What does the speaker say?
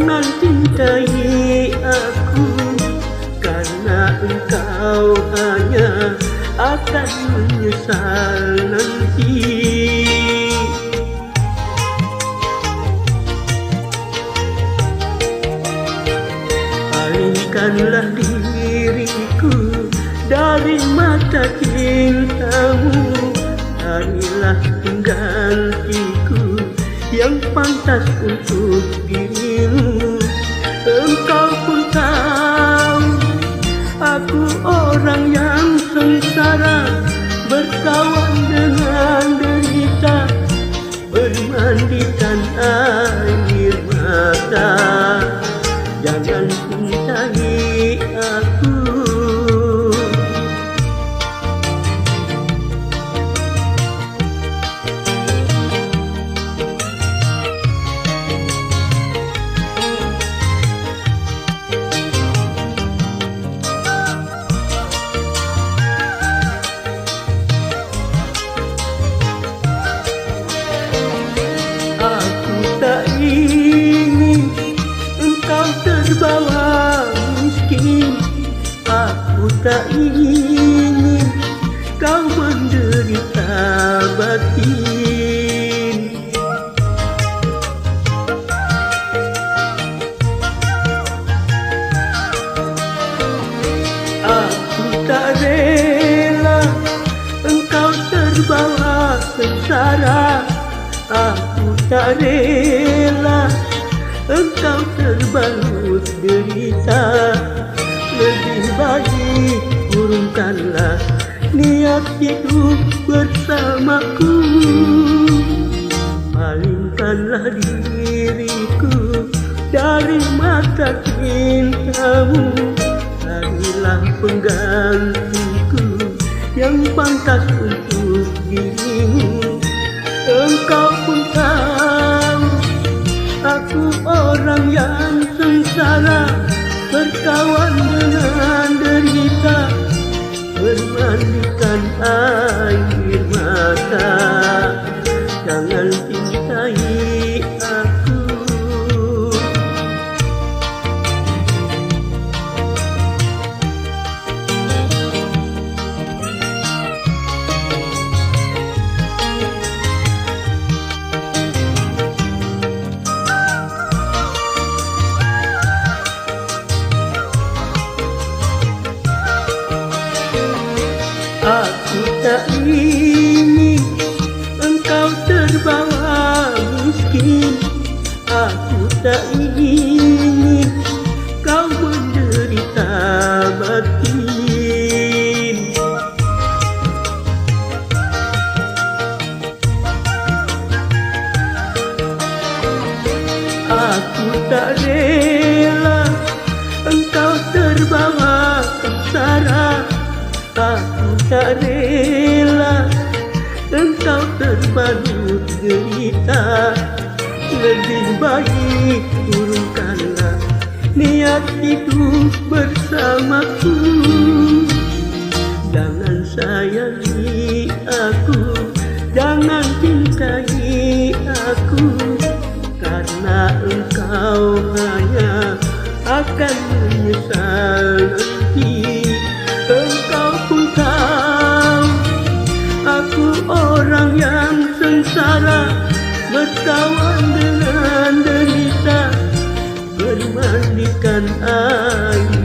Jangan cintai aku, karena engkau hanya akan menyesal nanti. Palingkanlah diriku dari mata cintamu, carilah penggantiku yang pantas untuk dirimu. Engkau pun tahu aku orang yang sengsara, berkawan dengan derita, bermandikan air mata. Jangan cintai aku. Terbawa miskin, aku tak ingin kau menderita batin. Aku tak rela engkau terbawa sengsara, aku tak rela engkau terbalut derita. Lebih baik urungkanlah niat hidup bersamaku. Palingkanlah diriku dari mata cintamu, carilah penggantiku yang pantas untuk dirimu. Engkau pun tahu aku orang yang sengsara, berkawan dengan derita, bermandikan air mata. Jangan cintai aku. Aku tak ingin engkau terbawa miskin, aku tak ingin kau menderita batin. Aku tak rela engkau terbawa sengsara, aku tak rela engkau terbalut derita. Lebih baik urungkanlah niat hidup bersamaku. Jangan sayangi aku, jangan cintai aku, karena engkau hanya akan menyesal nanti. Engkau pun tahu aku orang yang sengsara, berkawan dengan derita, bermandikan air